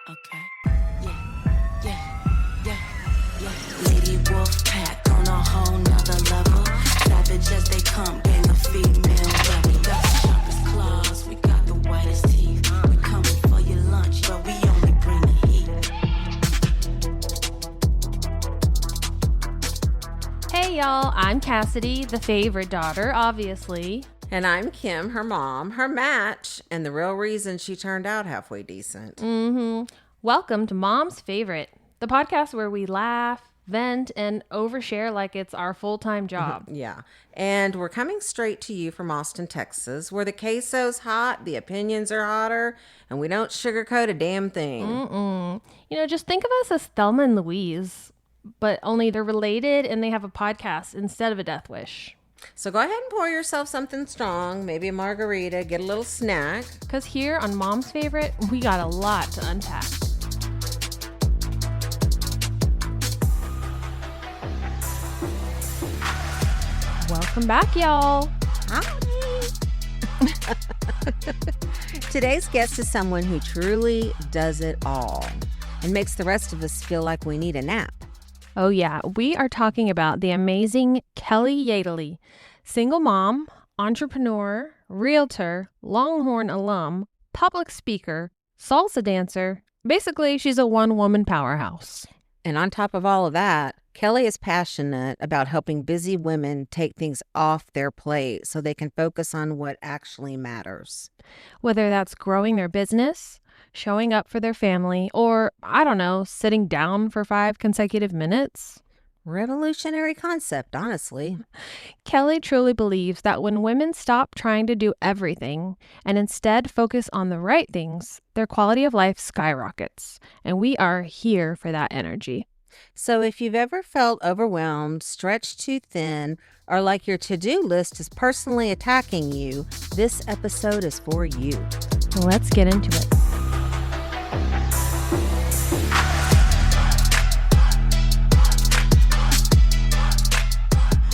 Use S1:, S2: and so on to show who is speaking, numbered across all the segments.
S1: Okay. Yeah. Lady Wolf Pack on a whole nother level. Savage as they come, gang of female rebel. Got the sharpest claws, we got the whitest teeth. We coming for your lunch, but we only bring the heat.
S2: Hey y'all, I'm Cassidy, the favorite daughter, obviously.
S3: And I'm Kim, her mom, her match, and the real reason she turned out halfway decent.
S2: Welcome to Mom's Favorite, the podcast where we laugh, vent, and overshare like it's our full-time job.
S3: Yeah. And we're coming straight to you from Austin, Texas, where the queso's hot, the opinions are hotter, and we don't sugarcoat a damn thing.
S2: You know, just think of us as Thelma and Louise, but only they're related and they have a podcast instead of a death wish.
S3: So go ahead and pour yourself something strong, maybe a margarita, get a little snack.
S2: Because here on Mom's Favorite, we got a lot to unpack. Welcome back, y'all.
S3: Hi. Today's guest is someone who truly does it all and makes the rest of us feel like we need a nap.
S2: Oh yeah, we are talking about the amazing Kelly Yadley, single mom, entrepreneur, realtor, Longhorn alum, public speaker, salsa dancer. Basically, she's a one-woman powerhouse.
S3: And on top of all of that, Kelly is passionate about helping busy women take things off their plate so they can focus on what actually matters.
S2: Whether that's growing their business, showing up for their family, or, I don't know, sitting down for 5 consecutive minutes.
S3: Revolutionary concept, honestly.
S2: Kelly truly believes that when women stop trying to do everything and instead focus on the right things, their quality of life skyrockets. And we are here for that energy.
S3: So if you've ever felt overwhelmed, stretched too thin, or like your to-do list is personally attacking you, this episode is for you.
S2: Let's get into it.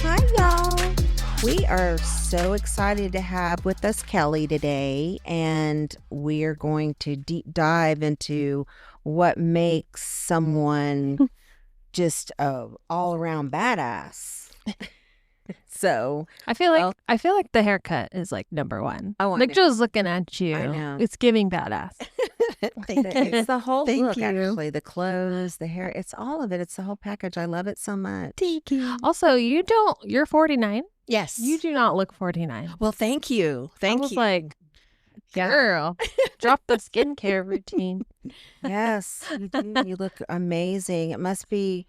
S3: Hi, y'all. We are so excited to have with us Kelly today, and we're going to deep dive into what makes someone just a all-around badass. So
S2: I feel like the haircut is like number one.
S3: Oh, I
S2: like
S3: know.
S2: just looking at you,
S3: I know.
S2: it's giving badass.
S3: It's the whole
S4: Thank
S3: look,
S4: you.
S3: actually. The clothes, the hair, it's all of it. It's the whole package. I love it so much.
S4: Thank you.
S2: Also, you're 49.
S4: Yes.
S2: You do not look 49.
S4: Well, thank you. Thank
S2: I was
S4: you.
S2: like, girl, drop the skincare routine.
S3: Yes, you do. You look amazing. It must be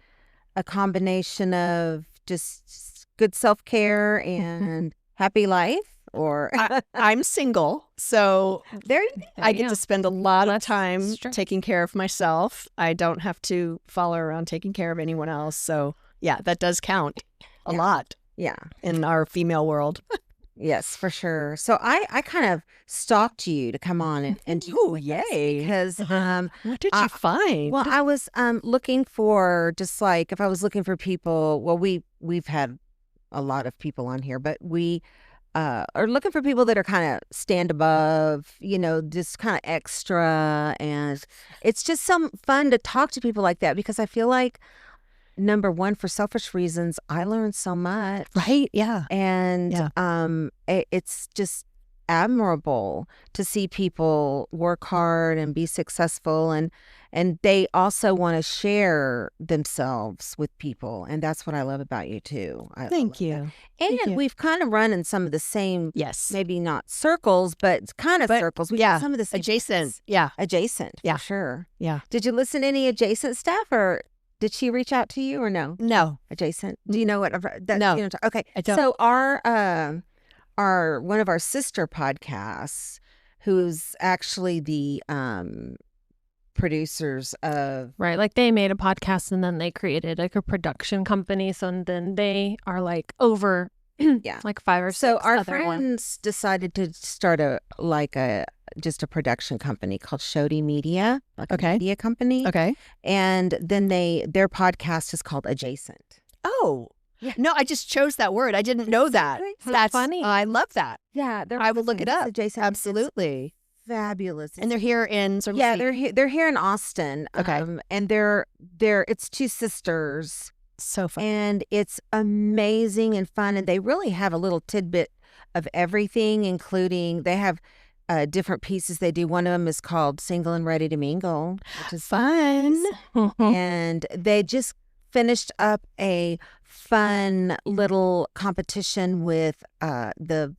S3: a combination of just good self-care and happy life, or
S4: I'm single, so
S3: there you go.
S4: I get
S2: Yeah.
S4: to spend a lot of
S2: Less
S4: time
S2: stress.
S4: taking care of myself. I don't have to follow around taking care of anyone else. So yeah, that does count a lot
S3: Yeah.
S4: in our female world.
S3: Yes, for sure. So I kind of stalked you to come on and do
S4: Oh,
S3: this
S4: yay.
S3: because
S4: What did you find?
S3: well, I was looking for, just like, if I was looking for people, well, we've had a lot of people on here, but we are looking for people that are kind of stand above, just kind of extra. And it's just some fun to talk to people like that, because I feel like, number one, for selfish reasons, I learned so much.
S4: Right? Yeah.
S3: And
S4: Yeah.
S3: it's just admirable to see people work hard and be successful, and they also want to share themselves with people, and that's what I love about you too. I
S4: Thank
S3: love that.
S4: you.
S3: And
S4: Thank you.
S3: we've kind of run in some of the same,
S4: Yes.
S3: maybe not circles, but kind of
S4: But,
S3: circles. We've
S4: yeah,
S3: got some of the same
S4: Adjacent.
S3: things.
S4: Yeah.
S3: Adjacent,
S4: Yeah.
S3: for sure.
S4: Yeah.
S3: Did you listen to any adjacent stuff, or did she reach out to you, or no?
S4: No.
S3: Adjacent. Do you know what? That,
S4: No.
S3: Okay.
S4: I don't.
S3: So our one of our sister podcasts, who's actually the producers of,
S2: Right. Like they made a podcast and then they created like a production company. So then they are like over
S3: Yeah.
S2: like 5 or 6
S3: so our
S2: other ones.
S3: friends decided to start just a production company called Shody Media, like
S4: Okay.
S3: a media company.
S4: Okay.
S3: And then their podcast is called Adjacent.
S4: Oh.
S3: Yeah.
S4: No, I just chose that word. I didn't know that.
S3: Isn't
S2: that funny?
S4: I love that.
S3: Yeah,
S4: I will look it up.
S3: Adjacent.
S4: Absolutely.
S3: fabulous.
S4: And they're here in Circle
S3: yeah,
S4: City.
S3: they're here in Austin.
S4: Okay.
S3: And they're it's two sisters,
S4: So fun.
S3: and it's amazing and fun. And they really have a little tidbit of everything, including they have different pieces they do. One of them is called Single and Ready to Mingle, which is
S4: Fun.
S3: and they just finished up a fun little competition with the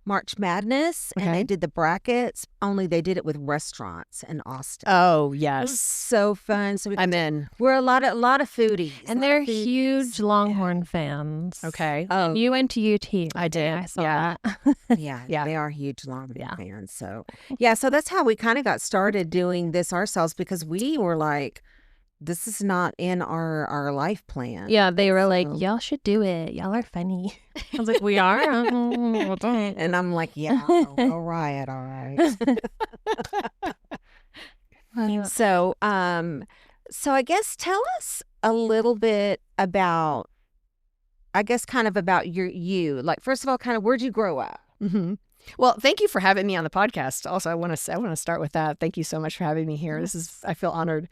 S3: March Madness, and
S4: Okay.
S3: they did the brackets, only they did it with restaurants in Austin.
S4: Oh,
S3: It was
S4: yes.
S3: so fun. So
S4: I'm in.
S3: we're a lot of foodies.
S2: And they're huge Longhorn fans.
S4: Okay.
S3: Oh,
S2: You went to UT.
S4: I did.
S2: I saw
S4: Yeah.
S2: that.
S3: yeah,
S4: Yeah.
S3: they are huge Longhorn
S2: Yeah.
S3: fans. So yeah, so that's how we kind of got started doing this ourselves, because we were like, this is not in our life plan.
S2: Yeah, they were like,
S3: So-
S2: y'all should do it. Y'all are funny. I was like, we are? Well, dang.
S3: And I'm like, yeah, all right, all right. So, so I guess tell us a little bit about, I guess, kind of about you. Like, first of all, kind of where'd you grow up?
S4: Mm-hmm. Well, thank you for having me on the podcast. Also, I want to start with that. Thank you so much for having me here. I feel honored.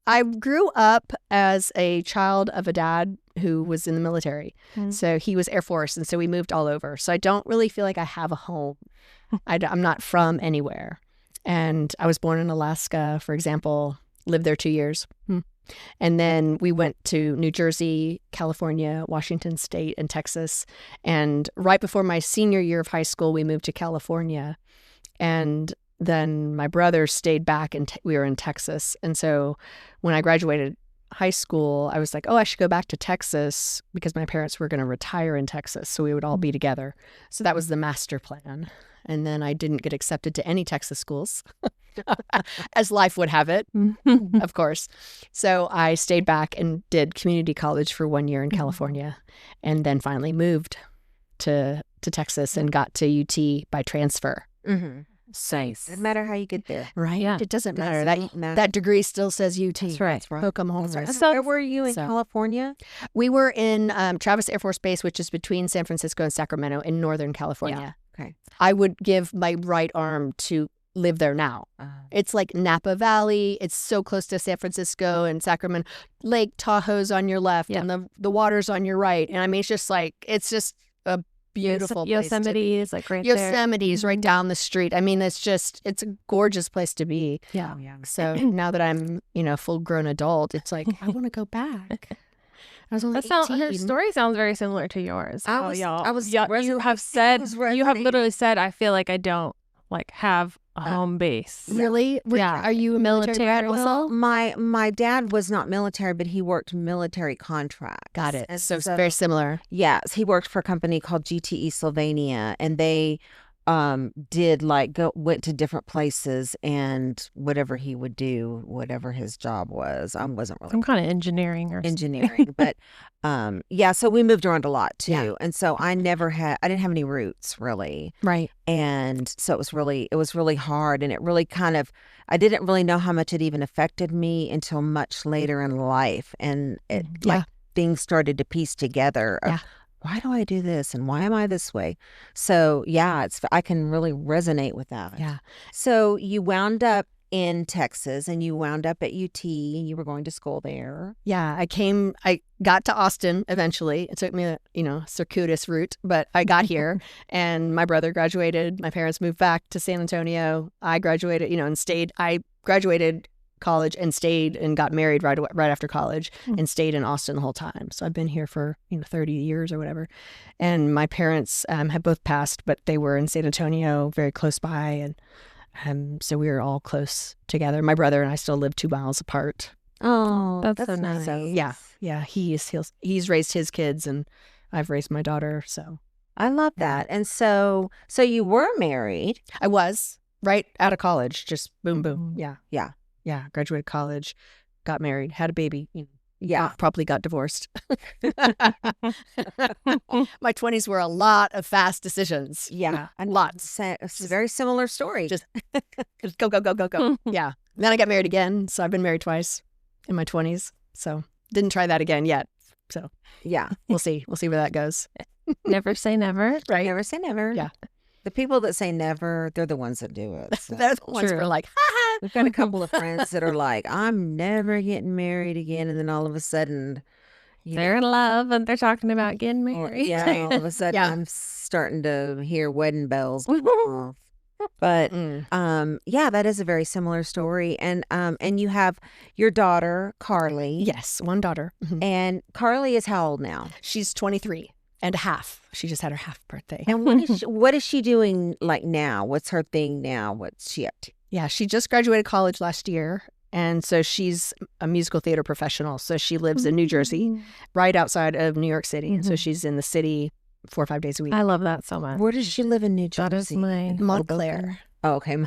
S4: I grew up as a child of a dad who was in the military.
S2: Mm.
S4: So he was Air Force, and so we moved all over. So I don't really feel like I have a home. I'm not from anywhere. And I was born in Alaska, for example, lived there 2 years. And then we went to New Jersey, California, Washington State, and Texas. And right before my senior year of high school, we moved to California. And then my brother stayed back, and we were in Texas. And so when I graduated high school, I was like, oh, I should go back to Texas because my parents were going to retire in Texas. So we would all be together. So that was the master plan. And then I didn't get accepted to any Texas schools, as life would have it, of course. So I stayed back and did community college for 1 year in California, and then finally moved to Texas and got to UT by transfer.
S3: Mm-hmm.
S2: Nice.
S3: Doesn't matter how you get there.
S4: Right?
S2: Yeah.
S4: It doesn't matter.
S3: Doesn't matter.
S4: That degree still says UT.
S2: That's right.
S4: Hook'em Horns.
S2: So-
S3: Where were you in
S4: so-
S3: California?
S4: We were in Travis Air Force Base, which is between San Francisco and Sacramento in Northern California.
S3: Okay.
S4: I would give my right arm to live there now. It's like Napa Valley. It's so close to San Francisco and Sacramento. Lake Tahoe's on your left,
S2: Yeah.
S4: and the water's on your right. And I mean, it's just a beautiful place to be.
S2: Yosemite is like right there.
S4: Yosemite's right down the street. I mean, it's a gorgeous place to be.
S2: Yeah.
S3: yeah.
S4: So now that I'm, full grown adult, it's like, I want to go back. I was only
S2: Her
S4: 18.
S2: story sounds very similar to yours.
S3: I
S2: How
S3: was-
S2: y'all,
S3: I was
S2: y'all-
S3: res-
S2: you have
S3: it
S2: said,
S3: was
S2: you have
S3: resonating.
S2: literally said, I feel like I don't like have a home base.
S4: Really?
S2: Yeah.
S4: Are you a military brat
S2: Military.
S4: also?
S3: My dad was not military, but he worked military contracts.
S4: Got it.
S3: And
S4: So it's very similar.
S3: yes, he worked for a company called GTE Sylvania, and they did went to different places, and whatever he would do, whatever his job was, wasn't really
S2: Some kind of engineering or
S3: engineering, but yeah, so we moved around a lot too.
S4: Yeah.
S3: And so I didn't have any roots really.
S4: Right.
S3: And so it was really hard, and it really I didn't really know how much it even affected me until much later in life, and it things started to piece together of,
S4: Yeah.
S3: why do I do this and why am I this way? So yeah, I can really resonate with that.
S4: Yeah.
S3: So you wound up in Texas, and you wound up at UT, and you were going to school there.
S4: Yeah. I got to Austin eventually. It took me a, circuitous route, but I got here and my brother graduated. My parents moved back to San Antonio. I graduated, and stayed. I graduated college and stayed and got married right after college and stayed in Austin the whole time. So I've been here for 30 years or whatever. And my parents have both passed, but they were in San Antonio, very close by, and so we were all close together. My brother and I still live 2 miles apart.
S3: Oh,
S2: That's so nice.
S4: Yeah. He's raised his kids, and I've raised my daughter. So
S3: I love that. And so you were married.
S4: I was right out of college, just boom, boom.
S3: Yeah.
S4: Yeah. Graduated college, got married, had a baby.
S3: Yeah.
S4: Probably got divorced. My 20s were a lot of fast decisions.
S3: Yeah. And
S4: Lots.
S3: It's a very similar story.
S4: Just go, go, go, go, go. Yeah. And then I got married again. So I've been married twice in my 20s. So didn't try that again yet. So
S3: yeah.
S4: we'll see. We'll see where that goes.
S2: never say never.
S4: Right.
S3: Never say never.
S4: Yeah.
S3: The people that say never, they're the ones that do it. So.
S4: They're the ones who are like, ha
S3: We've got a couple of friends that are like, I'm never getting married again. And then all of a sudden,
S2: They're in love and they're talking about getting married.
S3: all of a sudden,
S4: Yeah.
S3: I'm starting to hear wedding bells go off. But yeah, that is a very similar story. And you have your daughter, Carly.
S4: Yes, one daughter. Mhm.
S3: And Carly is how old now?
S4: She's 23 and a half. She just had her half birthday.
S3: And what is she doing like now? What's her thing now? What's she up to?
S4: Yeah, she just graduated college last year. And so she's a musical theater professional. So she lives in New Jersey, right outside of New York City. And so she's in the city 4 or 5 days a week.
S2: I love that so much.
S3: Where does she live in New Jersey?
S2: That is my
S4: Montclair.
S3: Oh, okay.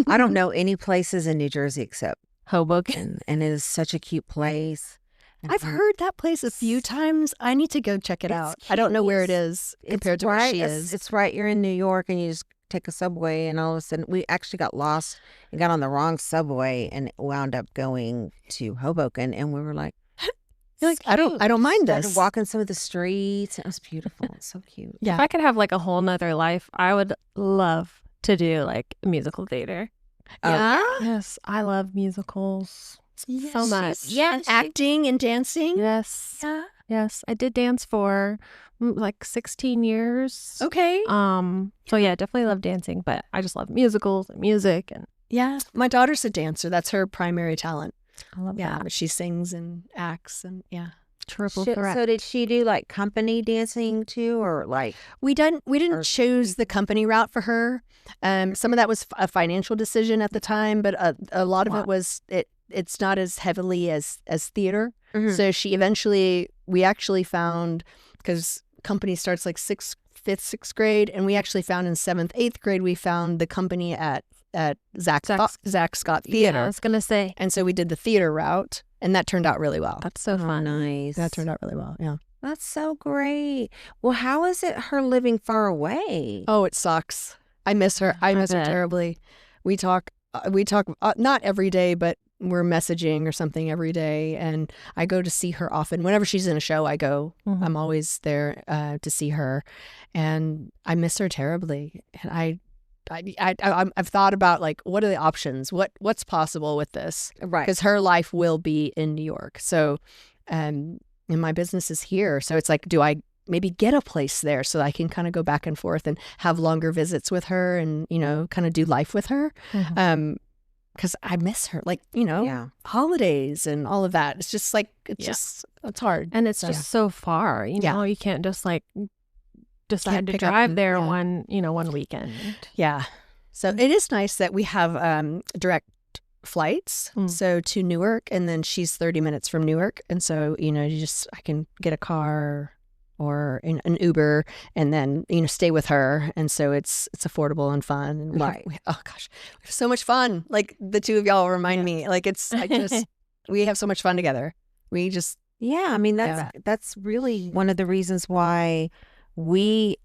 S3: I don't know any places in New Jersey except
S2: Hoboken.
S3: and it is such a cute place. And
S4: I've heard that place a few times. I need to go check it
S3: It's
S4: out. I don't know where it is compared to where
S3: right,
S4: she is.
S3: It's right. You're in New York and you just take a subway and all of a sudden we actually got lost and got on the wrong subway and wound up going to Hoboken and we were like,
S4: You're like, I don't mind
S3: started
S4: this.
S3: walking some of the streets. It was beautiful. It's so cute.
S4: Yeah.
S2: If I could have like a whole nother life, I would love to do like musical theater.
S4: Yeah.
S2: Yes, I love musicals so much.
S4: Yeah. Acting and dancing.
S2: Yes.
S4: Yeah.
S2: Yes, I did dance for like 16 years.
S4: Okay.
S2: So yeah, definitely love dancing, but I just love musicals and music and
S4: Yeah. My daughter's a dancer. That's her primary talent.
S2: I love
S4: Yeah.
S2: that.
S4: But she sings and acts and yeah.
S2: Triple threat.
S3: So did she do like company dancing too or like
S4: We didn't
S3: Or-
S4: choose the company route for her. Some of that was a financial decision at the time, but a lot of
S2: Wow.
S4: it was it's not as heavily as theater.
S3: Mhm.
S4: So we actually found, because company starts like 5th, 6th grade, and we actually found in 7th, 8th grade, we found the company at Zach Scott
S2: Yeah, I
S4: Theater.
S2: was gonna say
S4: And so we did the theater route, and that turned out really well.
S2: that's so
S3: Oh,
S2: fun.
S3: nice.
S4: That turned out really well, yeah.
S3: That's so great. Well, how is it her living far away?
S4: Oh, it sucks. I miss her. I miss her
S2: bet.
S4: terribly. We talk not every day, but we're messaging or something every day. And I go to see her often. Whenever she's in a show, I go.
S2: Mhm.
S4: I'm always there to see her. And I miss her terribly. And I've thought about like, what are the options? What's possible with this?
S3: Right.
S4: Because her life will be in New York. So, and my business is here. So it's like, do I maybe get a place there so that I can kind of go back and forth and have longer visits with her and, kind of do life with her?
S2: Mhm.
S4: Because I miss her, like,
S3: Yeah.
S4: holidays and all of that. It's just like, it's hard.
S2: And it's
S4: So,
S2: just so far,
S4: Yeah.
S2: you can't just like decide
S4: Can't
S2: to
S4: pick up
S2: drive
S4: and-
S2: there
S4: yeah.
S2: one weekend.
S4: Yeah. So it is nice that we have direct flights.
S2: Mm.
S4: So to Newark, and then she's 30 minutes from Newark. And so, I can get a car or an Uber and then, stay with her. And so it's affordable and fun. And
S3: Right.
S4: oh gosh, we have so much fun. Like the two of y'all remind me, like we have so much fun together. We just,
S3: Yeah, I mean that's really one of the reasons why we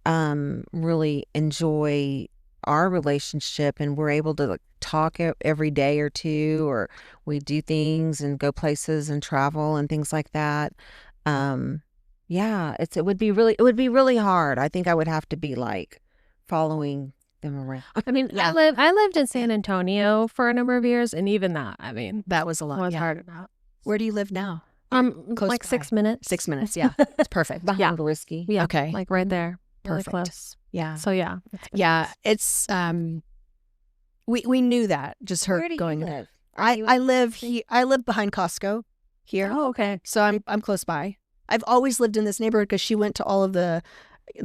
S3: really enjoy our relationship and we're able to like, talk every day or two, or we do things and go places and travel and things like that. Yeah, it would be really hard. I think I would have to be like following them around.
S2: I mean,
S4: Yeah.
S2: I lived in San Antonio for a number of years, and even that, I mean,
S4: that was a lot.
S2: was
S4: Yeah.
S2: hard enough.
S4: Where do you live now?
S2: Like
S4: Close
S2: 6
S4: by.
S2: minutes.
S4: 6 minutes. Yeah. It's perfect.
S3: Behind Risky.
S2: Yeah.
S4: Okay.
S2: Like right there. Really
S4: Perfect.
S2: close.
S4: Yeah.
S2: So yeah. It's been
S4: Yeah.
S2: nice.
S4: It's, we knew that, just her
S3: Where do
S4: going.
S3: you live?
S4: I live behind Costco here.
S2: Oh, okay.
S4: So I'm close by. I've always lived in this neighborhood because she went to all of the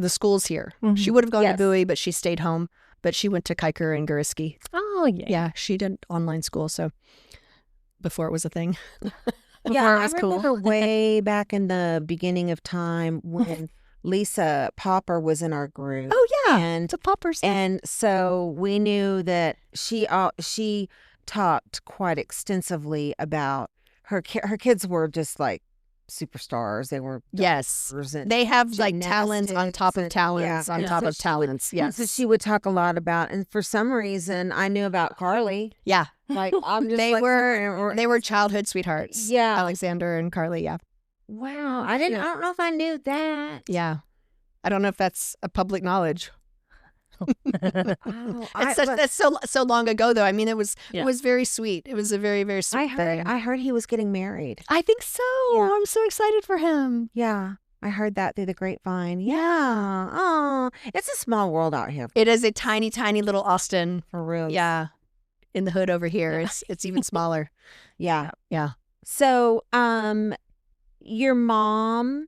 S4: schools here.
S2: Mhm.
S4: She would have gone
S3: Yes.
S4: to Bowie, but she stayed home. But she went to Kiker and Guriski.
S2: Oh, yeah.
S4: Yeah, she did online school. So before it was a thing.
S2: Before it was
S3: I
S2: cool.
S3: remember way back in the beginning of time when Lisa Popper was in our group.
S4: Oh yeah,
S3: And
S4: it's a poppers.
S3: and so we knew that she talked quite extensively about her kids were just like superstars. They were
S4: Yes,
S3: doctors and
S4: they have like talents on top of
S3: gymnastics
S4: talents
S3: and-
S4: on
S3: yeah.
S4: top
S3: So
S4: of
S3: she would-
S4: talents. Yes.
S3: So she would talk a lot about, and for some reason I knew about Carly.
S4: Yeah,
S3: Like I'm just
S4: they
S3: like,
S4: were childhood sweethearts.
S3: Yeah.
S4: Alexander and Carly. Yeah,
S3: wow. I don't know if I knew that.
S4: yeah. I don't know if that's a public knowledge.
S3: Oh,
S4: That's so long ago, though. I mean, it was very sweet. It was a very, very sweet thing.
S3: I heard he was getting married.
S4: I think so.
S3: Yeah.
S4: I'm so excited for him.
S3: Yeah. I heard that through the grapevine. Yeah. Oh, it's a small world out here.
S4: It is a tiny, tiny little Austin.
S3: For real.
S4: Yeah. In the hood over here, it's even smaller.
S3: Yeah.
S4: Yeah.
S3: So, your mom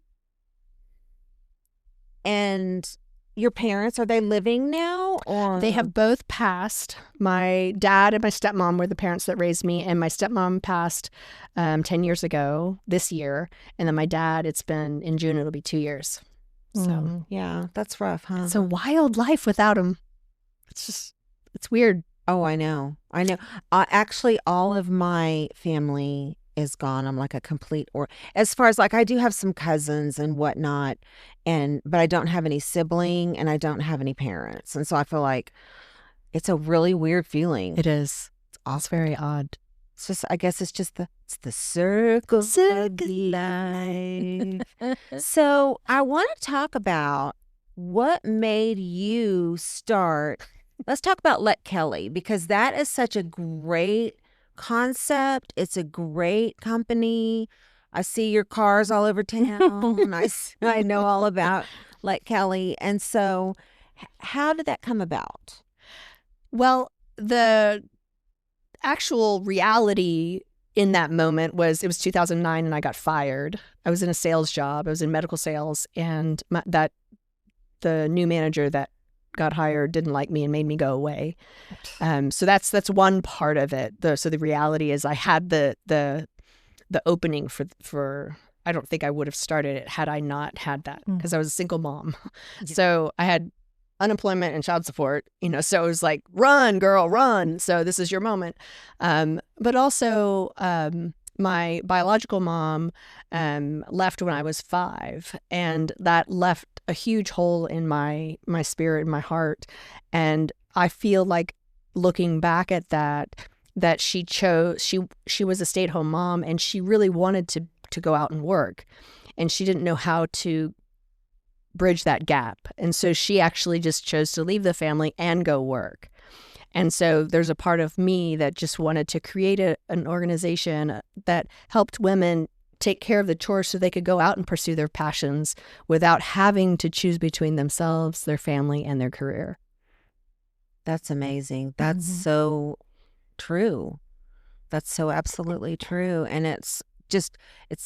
S3: and your parents, are they living now? Or
S4: They have both passed. My dad and my stepmom were the parents that raised me, and my stepmom passed 10 years ago this year. And then my dad, it's been in June, it'll be 2 years. So
S3: yeah, that's rough, huh?
S4: it's a wild life without him. It's weird.
S3: Oh, I know. Actually, all of my family is gone. I'm like a complete, or as far as like, I do have some cousins and whatnot, but I don't have any sibling and I don't have any parents. And so I feel like it's a really weird feeling.
S4: It is. It's very odd.
S3: It's just, I guess it's just the circle of life. So I want to talk about what made you start. Let's talk about Let Kelly, because that is such a great concept. It's a great company. I see your cars all over town. I know all about Let Kelly. And so how did that come about?
S4: Well, the actual reality in that moment was, it was 2009 and I got fired. I was in a sales job. I was in medical sales, and the new manager that got hired didn't like me and made me go away. So that's one part of it. So the reality is, I had the opening for I don't think I would have started it had I not had that, because I was a single mom. Yeah. So I had unemployment and child support, so it was like, run, girl, run. So this is your moment. But also, my biological mom left when I was 5, and that left a huge hole in my spirit and my heart. And I feel like, looking back at that she was a stay-at-home mom, and she really wanted to go out and work, and she didn't know how to bridge that gap. And so she actually just chose to leave the family and go work. And so there's a part of me that just wanted to create an organization that helped women take care of the chores so they could go out and pursue their passions without having to choose between themselves, their family, and their career.
S3: That's amazing. That's so true. That's so absolutely true. And it's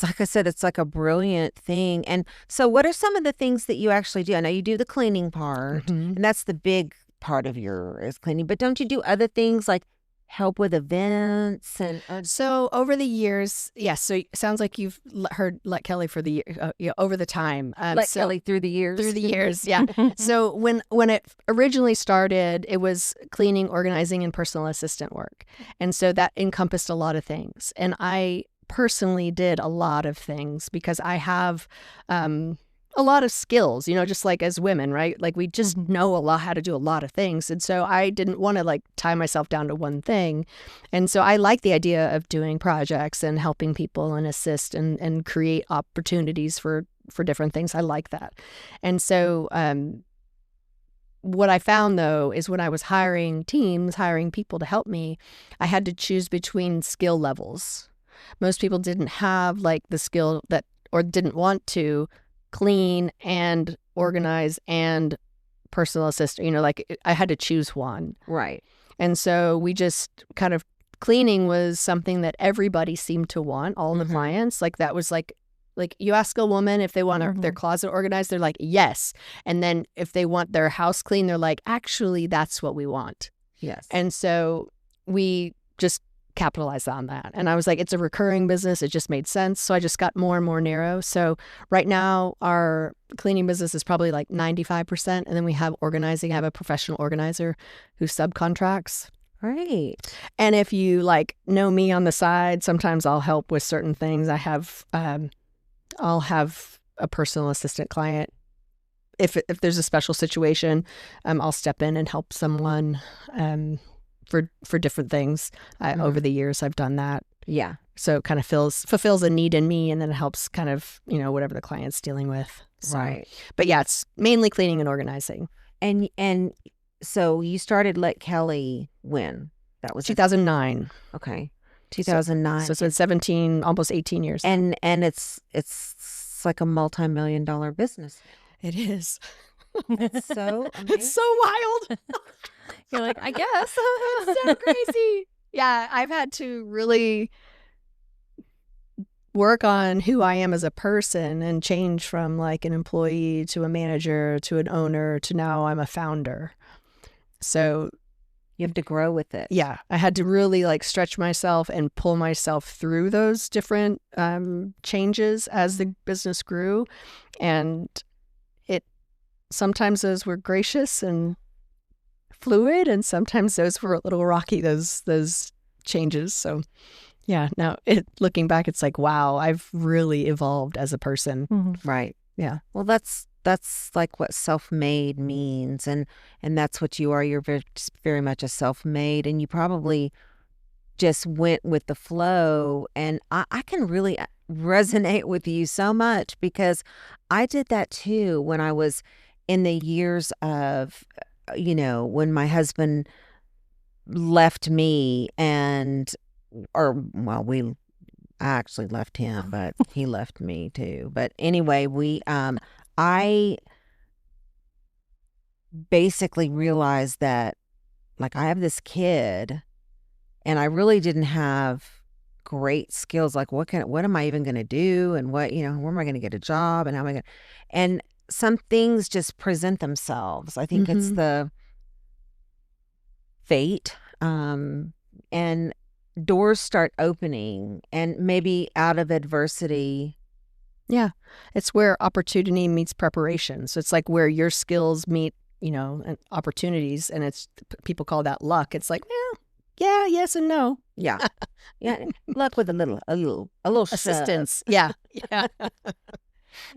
S3: like I said, it's like a brilliant thing. And so what are some of the things that you actually do? I know you do the cleaning part, and that's the big part of is cleaning, but don't you do other things like help with events? And
S4: so over the years, yes. So it sounds like you've heard Let Kelly for the over the time.
S3: Kelly through the years.
S4: Through the years, yeah. So when it originally started, it was cleaning, organizing, and personal assistant work, and so that encompassed a lot of things. And I personally did a lot of things because I have a lot of skills, just like as women, right? Like we just know how to do a lot of things. And so I didn't want to like tie myself down to one thing. And so I like the idea of doing projects and helping people and assist and create opportunities for different things. I like that. And so what I found, though, is when I was hiring people to help me, I had to choose between skill levels. Most people didn't have like the skill or didn't want to clean and organize and personal assistant. Like I had to choose one.
S3: Right.
S4: And so we just kind of, cleaning was something that everybody seemed to want, all the clients. Like that was like you ask a woman if they want their closet organized, they're like, yes. And then if they want their house clean, they're like, actually, that's what we want.
S3: Yes.
S4: And so we just capitalized on that. And I was like, it's a recurring business. It just made sense. So I just got more and more narrow. So right now our cleaning business is probably like 95%. And then we have organizing. I have a professional organizer who subcontracts.
S3: Right.
S4: And if you like know me on the side, sometimes I'll help with certain things. I'll have a personal assistant client. If there's a special situation, I'll step in and help someone for different things. Over the years, I've done that.
S3: Yeah.
S4: So it kind of fulfills a need in me, and then it helps kind of, whatever the client's dealing with. So,
S3: right.
S4: But yeah, it's mainly cleaning and organizing.
S3: And So you started Let Kelly when? That was
S4: 2009.
S3: okay. 2009.
S4: So it's been 17, almost 18 years.
S3: And it's like a multi-million-dollar business.
S4: It is.
S3: It's so amazing.
S4: It's so wild.
S2: You're like, I guess.
S4: It's so crazy. Yeah, I've had to really work on who I am as a person and change from like an employee to a manager to an owner to now I'm a founder. So
S3: You have to grow with it.
S4: yeah, I had to really like stretch myself and pull myself through those different changes as the business grew. And sometimes those were gracious and fluid, and sometimes those were a little rocky, those changes. So yeah, now looking back, it's like, wow, I've really evolved as a person.
S2: Mm-hmm.
S3: Right.
S4: Yeah.
S3: Well, that's like what self-made means, and that's what you are. You're very much a self-made, and you probably just went with the flow. And I can really resonate with you so much because I did that too when I was in the years of, when my husband left me I actually left him, but he left me too. But anyway, I basically realized that like I have this kid and I really didn't have great skills. Like what am I even going to do? And where am I going to get a job? And how am I going to, and some things just present themselves. I think it's the fate, and doors start opening, and maybe out of adversity.
S4: Yeah. It's where opportunity meets preparation. So it's like where your skills meet, and opportunities. And people call that luck. It's like, yeah, yes and no.
S3: Yeah. Yeah. Luck with a little
S4: Assistance. Yeah. Yeah.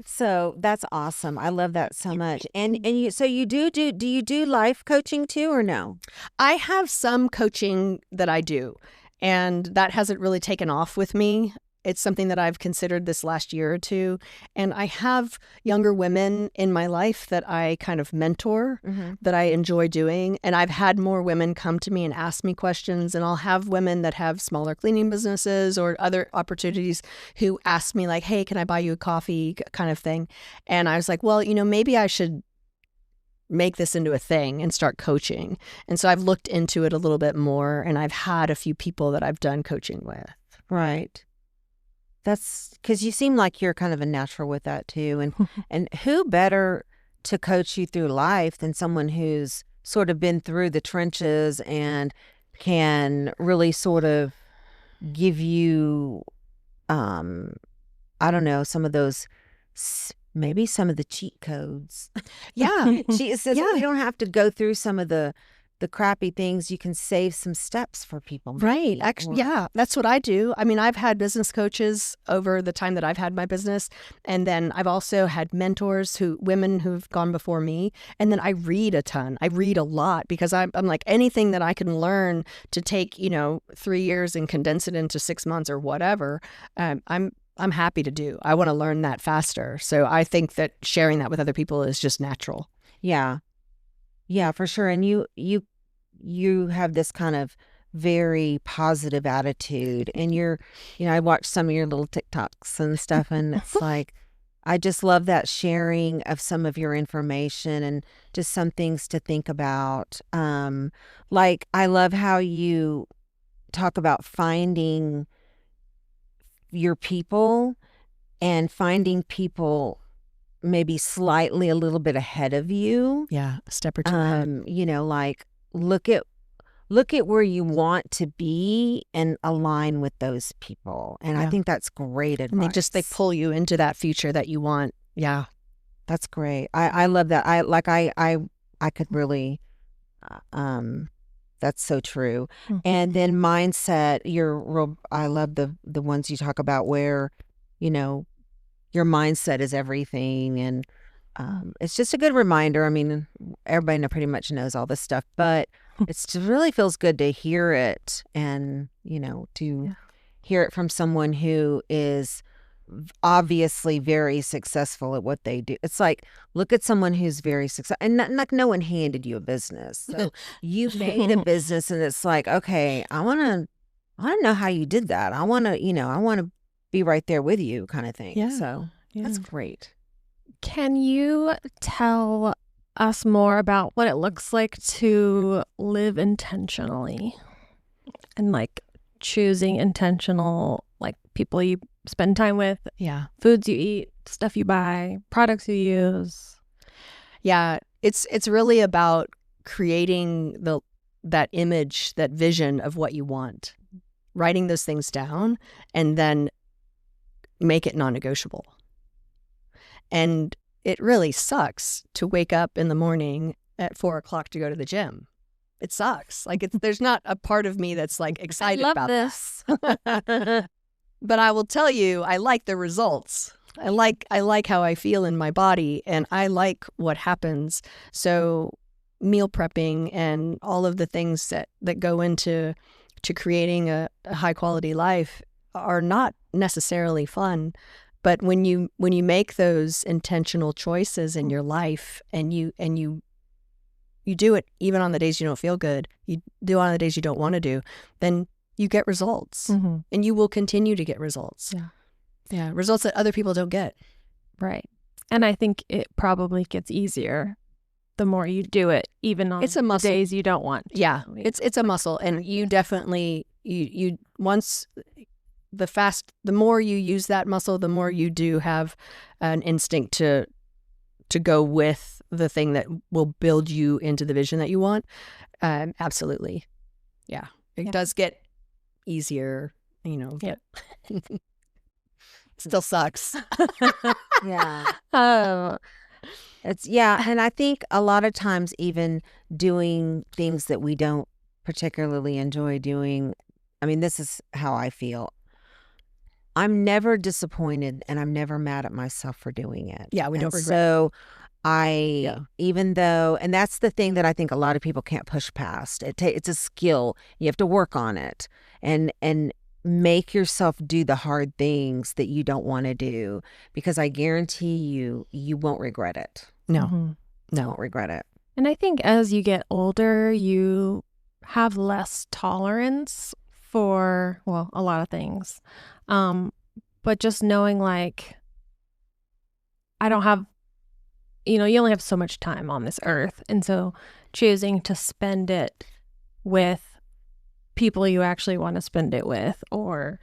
S3: So that's awesome. I love that so much. And you do you do life coaching too or no?
S4: I have some coaching that I do, and that hasn't really taken off with me. It's something that I've considered this last year or two. And I have younger women in my life that I kind of mentor, that I enjoy doing. And I've had more women come to me and ask me questions. And I'll have women that have smaller cleaning businesses or other opportunities who ask me like, hey, can I buy you a coffee kind of thing? And I was like, well, maybe I should make this into a thing and start coaching. And so I've looked into it a little bit more, and I've had a few people that I've done coaching with.
S3: Right. That's because you seem like you're kind of a natural with that too. And who better to coach you through life than someone who's sort of been through the trenches and can really sort of give you, I don't know, some of those, maybe some of the cheat codes.
S4: Yeah.
S3: She says you don't have to go through some of the crappy things. You can save some steps for people.
S4: Right. Actually, yeah, that's what I do. I mean, I've had business coaches over the time that I've had my business. And then I've also had mentors women who've gone before me. And then I read a ton. I read a lot because I'm like anything that I can learn to take, 3 years and condense it into 6 months or whatever. I'm happy to do. I want to learn that faster. So I think that sharing that with other people is just natural.
S3: Yeah. Yeah, for sure. And you have this kind of very positive attitude, and I watch some of your little TikToks and stuff, and it's like, I just love that sharing of some of your information and just some things to think about. Like I love how you talk about finding your people and finding people maybe slightly a little bit ahead of you.
S4: Yeah, a step or two ahead.
S3: Like look at where you want to be and align with those people. And I think that's great advice.
S4: And they pull you into that future that you want. Yeah.
S3: That's great. I love that. I could really that's so true.
S2: Mm-hmm.
S3: And then mindset, I love the ones you talk about where, your mindset is everything. And it's just a good reminder. I mean, everybody pretty much knows all this stuff, but it really feels good to hear it and, to hear it from someone who is obviously very successful at what they do. It's like, look at someone who's very successful, and like no one handed you a business. So you made a business, and it's like, okay, I want to know how you did that. I want to be right there with you, kind of thing.
S4: Yeah.
S3: So that's great.
S2: Can you tell us more about what it looks like to live intentionally and like choosing intentional, like people you spend time with,
S4: Yeah.
S2: foods you eat, stuff you buy, products you use?
S4: Yeah. It's really about creating that image, that vision of what you want, writing those things down, and then make it non-negotiable. And it really sucks to wake up in the morning at 4:00 to go to the gym. It sucks. Like there's not a part of me that's like excited
S2: I love
S4: about
S2: this.
S4: But I will tell you, I like the results. I like how I feel in my body, and I like what happens. So meal prepping and all of the things that go into creating a high quality life are not necessarily fun. But when you make those intentional choices in your life, and you do it even on the days you don't feel good, you do it on the days you don't want to do, then you get results, and you will continue to get results. Yeah, results that other people don't get.
S2: Right. And I think it probably gets easier the more you do it, even on
S4: It's a muscle.
S2: the days you don't want to.
S4: Yeah, it's a muscle, and you definitely you once the more you use that muscle, the more you do have an instinct to go with the thing that will build you into the vision that you want. Absolutely. Yeah. It does get easier,
S2: Yeah.
S4: Still sucks.
S3: Yeah.
S2: Oh,
S3: And I think a lot of times even doing things that we don't particularly enjoy doing, I mean, this is how I feel. I'm never disappointed, and I'm never mad at myself for doing it.
S4: Yeah, we don't
S3: And
S4: regret.
S3: So even though, and that's the thing that I think a lot of people can't push past. It's a skill. You have to work on it, and make yourself do the hard things that you don't want to do, because I guarantee you won't regret it.
S4: No.
S3: You won't regret it.
S2: and I think as you get older, you have less tolerance for, well, a lot of things. But just knowing like, I don't have, you only have so much time on this earth. And so choosing to spend it with people you actually want to spend it with, or,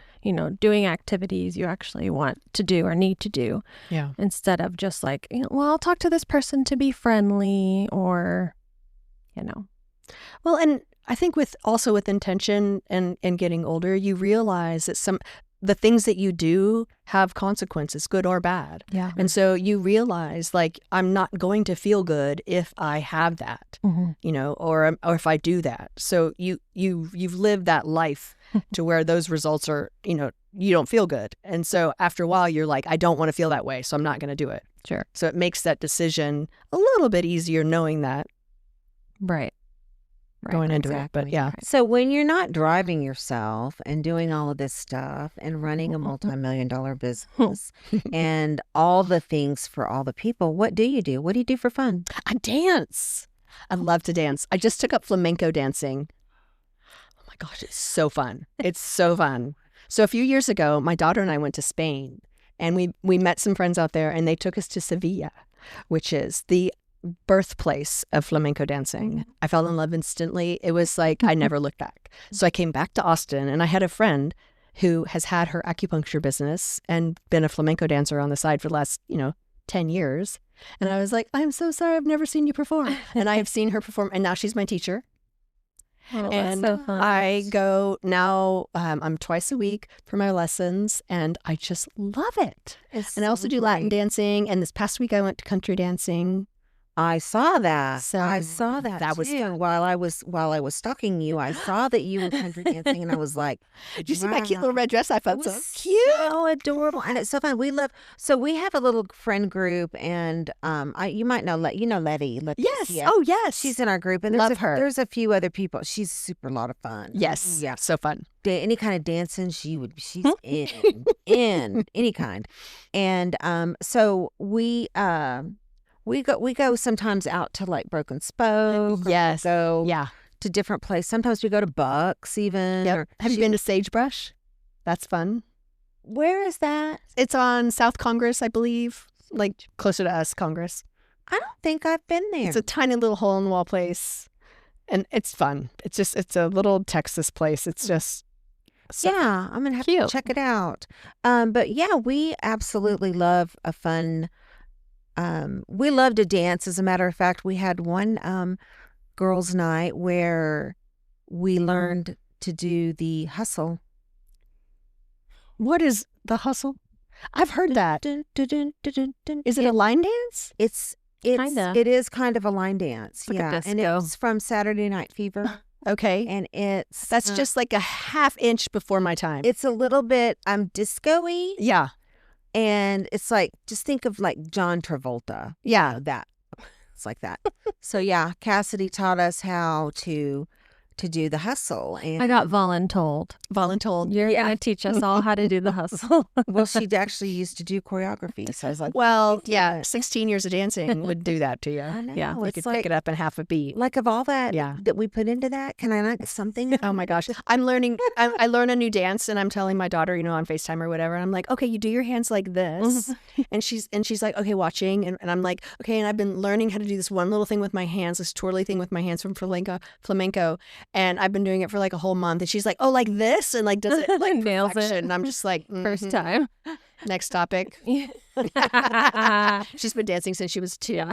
S2: doing activities you actually want to do or need to do,
S4: Yeah.
S2: instead of just like, well, I'll talk to this person to be friendly, or,
S4: Well, and I think with intention and getting older, you realize that the things that you do have consequences, good or bad.
S2: Yeah.
S4: And so you realize, like, I'm not going to feel good if I have that, or if I do that. So you've lived that life to where those results are, you don't feel good. And so after a while, you're like, I don't want to feel that way, so I'm not going to do it.
S2: Sure.
S4: So it makes that decision a little bit easier knowing that
S2: Right.
S4: going into it. But yeah.
S3: So when you're not driving yourself and doing all of this stuff and running a multi-million-dollar business and all the things for all the people, what do you do? What do you do for fun?
S4: I dance. I love to dance. I just took up flamenco dancing. Oh my gosh, it's so fun. It's so fun. So a few years ago, my daughter and I went to Spain, and we met some friends out there, and they took us to Sevilla, which is the birthplace of flamenco dancing. I fell in love instantly. It was like I never looked back. So I came back to Austin, and I had a friend who has had her acupuncture business and been a flamenco dancer on the side for the last, 10 years. And I was like, I'm so sorry, I've never seen you perform. And I have seen her perform, and now she's my teacher.
S2: Oh,
S4: And
S2: that's so fun.
S4: I go now, I'm twice a week for my lessons, and I just love it. And I also do Latin dancing. And this past week I went to country dancing.
S3: I saw that.
S4: So
S3: I saw that.
S4: that was
S3: too.
S4: fun.
S3: While I was stalking you, I saw that you were country dancing, and I was like,
S4: Did you see my cute
S3: wow.
S4: little red dress? I
S3: It
S4: felt
S3: was
S4: so cute.
S3: so adorable, and it's so fun. We have a little friend group, and you might know Letty.
S4: Yes.
S3: Yeah.
S4: Oh, yes.
S3: She's in our group, and
S4: Love her.
S3: There's a few other people. She's super lot of fun.
S4: Yes.
S3: Yeah.
S4: So fun.
S3: Any kind of dancing, she's in any kind, and so we go sometimes out to like Broken Spoke. Or
S4: Yes.
S3: go
S4: Yeah.
S3: to different places. Sometimes we go to Bucks even.
S4: Yep.
S3: or
S4: Have you
S3: she-
S4: been to Sagebrush? That's fun.
S3: Where is that?
S4: It's on South Congress, I believe, like closer to us, Congress.
S3: I don't think I've been there.
S4: It's a tiny little hole in the wall place, and it's fun. It's a little Texas place. It's just
S3: Yeah, I'm gonna have to
S2: Cute.
S3: check it out. But yeah, we absolutely love a fun. We love to dance. As a matter of fact, we had one girls' night where we learned to do the hustle.
S4: What is the hustle? I've heard that.
S3: Dun, dun, dun, dun, dun, dun.
S4: Is it a line dance?
S2: Kinda.
S3: It is kind of a line dance.
S2: Like a
S3: yeah, and
S2: disco.
S3: it's from Saturday Night Fever,
S4: Okay.
S3: and it's
S4: That's just like a half inch before my time.
S3: it's a little bit disco-y,
S4: Yeah.
S3: and it's like just think of like John Travolta.
S4: Yeah.
S3: That it's like that. So yeah, Cassidy taught us how to do the hustle, and
S2: I got voluntold.
S4: Voluntold.
S2: You're gonna teach us all how to do the hustle.
S3: well, she actually used to do choreography. So I was like,
S4: Well, yeah, 16 years of dancing would do that to you.
S3: I know.
S2: Yeah.
S4: You
S3: It's
S4: could
S3: like
S4: pick it up in half a beat.
S3: like of all that
S4: Yeah.
S3: that we put into that, can I not get something?
S4: Oh my gosh. I'm learning, I learn a new dance and I'm telling my daughter, on FaceTime or whatever. And I'm like, okay, you do your hands like this. and she's like, okay, watching. And I'm like, okay. And I've been learning how to do this one little thing with my hands, this twirly thing with my hands from flamenco. And I've been doing it for like a whole month. And she's like, oh, like this? And like, does it like
S2: Nails it.
S4: perfection. And I'm just like,
S2: First time.
S4: Next topic.
S2: Yeah.
S4: She's been dancing since she was 2.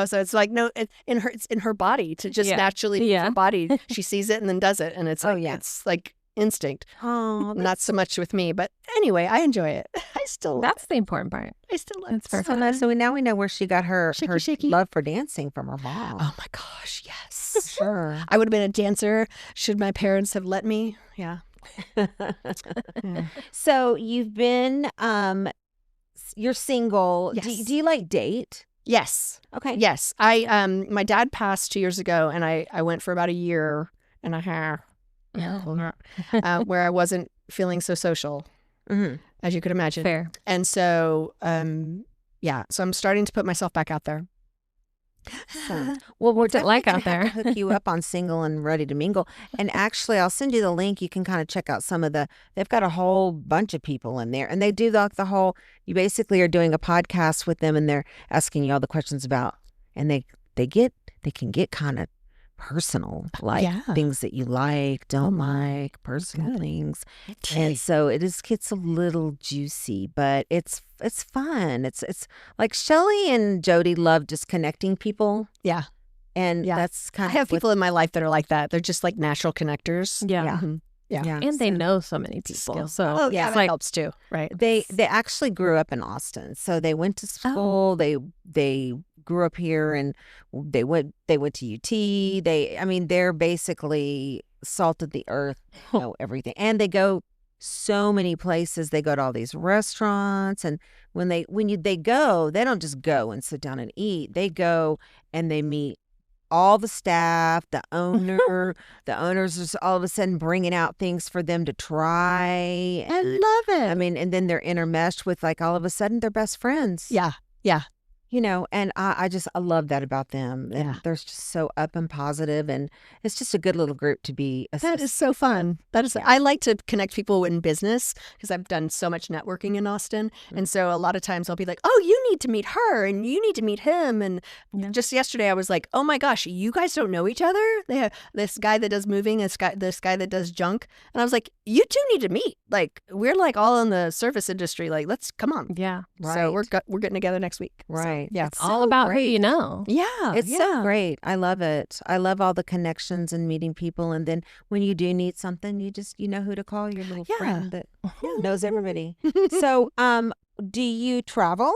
S4: So it's like it's in her body to just
S2: Yeah.
S4: naturally
S2: Yeah.
S4: her body. She sees it and then does it, and it's
S3: Oh,
S4: like,
S3: yeah.
S4: it's like instinct.
S3: Oh,
S4: Not so much with me, but anyway, I enjoy it. I still
S2: That's the important part.
S4: love
S2: that's
S4: it.
S2: perfect.
S3: so nice. So now we know where she got her
S4: Shaky.
S3: love for dancing from her mom.
S4: Oh my gosh, yes.
S3: Sure.
S4: I would have been a dancer should my parents have let me. Yeah.
S3: So you've been you're single.
S4: Yes.
S3: Do you like date?
S4: Yes.
S3: Okay.
S4: Yes. I my dad passed 2 years ago, and I went for about a year and a half where I wasn't feeling so social,
S3: Mm-hmm.
S4: as you could imagine.
S2: Fair.
S4: And so, so I'm starting to put myself back out there.
S3: Well, we're
S2: What's it like out
S3: definitely gonna have
S2: there?
S3: to hook you up on Single and Ready to Mingle. And actually, I'll send you the link. You can kind of check out some of they've got a whole bunch of people in there. And they do like the whole, you basically are doing a podcast with them and they're asking you all the questions about, and they can get kind of personal, like
S4: Yeah.
S3: things that you like, don't like, personal things. And so it gets a little juicy, but it's fun. It's like Shelly and Jody love just connecting people.
S4: Yeah.
S3: And
S4: Yeah.
S3: that's kind
S4: I
S3: of
S4: have people in my life that are like that. They're just like natural connectors.
S2: Yeah.
S3: Yeah.
S4: Mhm. Yeah.
S2: And they
S3: so
S2: know so many people.
S4: Skill.
S2: So
S4: Oh,
S2: it's
S4: yeah,
S3: it's
S4: that
S2: like
S4: helps too, right?
S3: They actually grew up in Austin, so they went to school. They grew up here, and they went to UT. They're basically salt of the earth, know everything, and they go so many places. They go to all these restaurants, and when they go, they don't just go and sit down and eat. They go and they meet all the staff, the owner. The owners are all of a sudden bringing out things for them to try.
S4: I love it.
S3: And then they're intermeshed with, like, all of a sudden they're best friends.
S4: Yeah. Yeah.
S3: And I love that about them. And
S4: Yeah.
S3: they're just so up and positive, and it's just a good little group to be.
S4: That is so fun. I like to connect people in business because I've done so much networking in Austin. And so a lot of times I'll be like, oh, you need to meet her and you need to meet him. And just yesterday I was like, oh my gosh, you guys don't know each other? They have this guy that does moving, this guy that does junk. And I was like, you two need to meet. Like, we're like all in the service industry. Like, let's come on.
S2: yeah.
S4: So we're getting together next week. So,
S3: Right.
S4: yeah.
S3: It's
S2: All
S3: so
S2: about
S3: great.
S2: who you know.
S4: Yeah.
S3: It's
S4: yeah.
S3: so great. I love it. I love all the connections and meeting people. And then when you do need something, you know who to call, your little
S4: Yeah.
S3: friend that knows everybody. So, do you travel?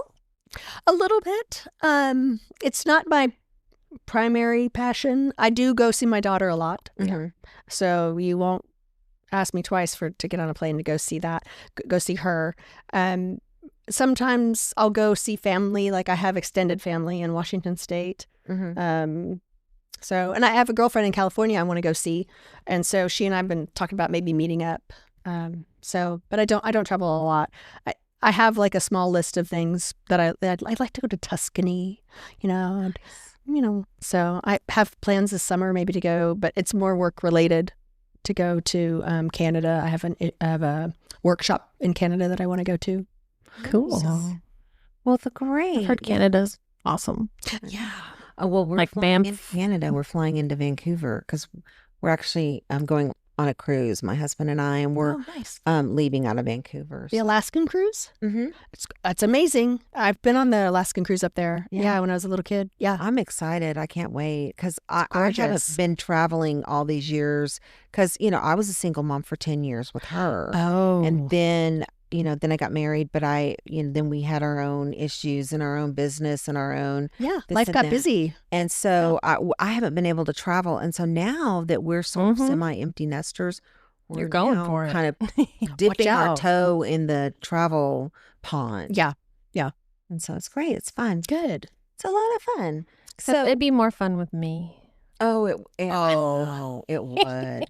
S4: A little bit. It's not my primary passion. I do go see my daughter a lot.
S3: Mhm.
S4: So you won't ask me twice to get on a plane to go see go see her. Sometimes I'll go see family, like I have extended family in Washington State.
S3: Mhm.
S4: And I have a girlfriend in California I want to go see, and so she and I have been talking about maybe meeting up. But I don't travel a lot. I have like a small list of things that I'd like to go to Tuscany, and, so I have plans this summer maybe to go, but it's more work related to go to Canada. I have a workshop in Canada that I want to go to.
S2: Cool.
S3: Well, great.
S2: I've heard Canada's awesome.
S4: Yeah.
S3: Oh, well, we're
S2: Like
S3: flying
S2: Banff.
S3: in Canada. We're flying into Vancouver because we're actually going on a cruise, my husband and I, and we're
S4: nice.
S3: leaving out of Vancouver.
S4: The Alaskan cruise?
S3: Mm-hmm.
S4: It's amazing. I've been on the Alaskan cruise up there. Yeah, when I was a little kid. Yeah.
S3: I'm excited. I can't wait because I
S4: gorgeous.
S3: haven't been traveling all these years because, I was a single mom for 10 years with her.
S4: Oh.
S3: And then, then I got married, but then we had our own issues and our own business and our own.
S4: Yeah,
S3: this
S4: life
S3: and
S4: got
S3: that.
S4: busy.
S3: And so I haven't been able to travel. And so now that we're sort of semi-empty nesters, we're
S2: You're going
S3: now
S2: for it.
S3: kind of dipping our
S4: out.
S3: toe in the travel pond.
S4: Yeah.
S3: And so it's great. It's fun.
S4: Good.
S3: It's a lot of fun.
S2: Except it'd be more fun with me.
S3: Oh, it would.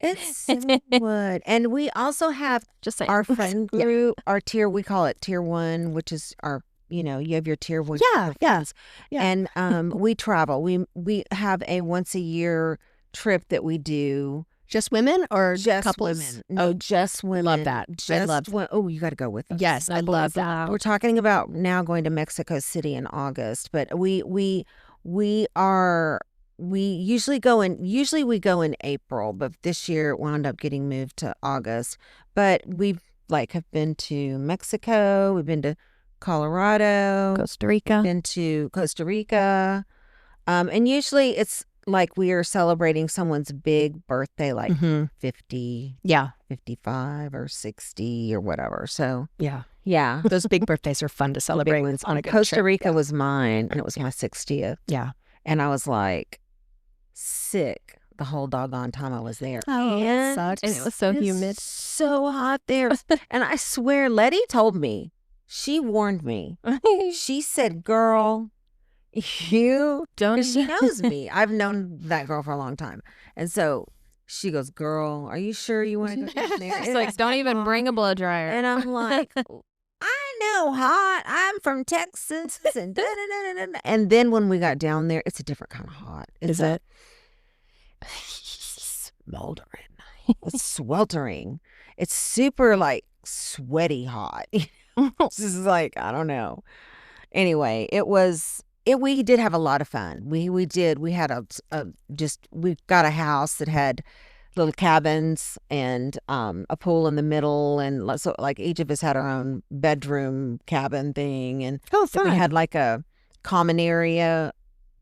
S3: It would. And we also have
S2: Just saying.
S3: our friend group, our tier, we call it tier 1, which is our, you have your tier 1.
S4: Yeah.
S3: And we travel. We have a once a year trip that we do.
S4: Just women or
S3: Just
S4: couples?
S3: women. No, just women.
S4: Love that. I love
S3: Oh, you got to go with us.
S4: Yes, I love that.
S3: We're talking about now going to Mexico City in August, but we usually go in April, but this year it wound up getting moved to August. But we have been to Mexico, we've been to Colorado,
S2: Costa Rica.
S3: been to Costa Rica. And usually it's like we are celebrating someone's big birthday, like 50, 55 or 60 or whatever. So yeah.
S4: Those big birthdays are fun to celebrate on a good
S3: Costa
S4: trip.
S3: Rica was mine, and it was my 60th.
S4: Yeah.
S3: And I was like sick the whole doggone time I was there.
S4: Oh,
S3: and,
S4: sucks.
S2: And it was so humid.
S3: So hot there. And I swear, Letty told me, she warned me. She said, girl, you
S2: Don't.
S3: 'cause she knows me. I've known that girl for a long time. And so she goes, girl, are you sure you want to go down there?
S2: It's like, don't even bring a blow dryer.
S3: And I'm like, I know hot. I'm from Texas. And da-da-da-da-da. And then when we got down there, it's a different kind of hot.
S4: Is it?
S3: Smoldering. It's sweltering. It's super sweaty hot. This is I don't know. Anyway, we did have a lot of fun. We did. We had we got a house that had little cabins and a pool in the middle, and so each of us had our own bedroom cabin thing, and
S4: fun.
S3: we had a common area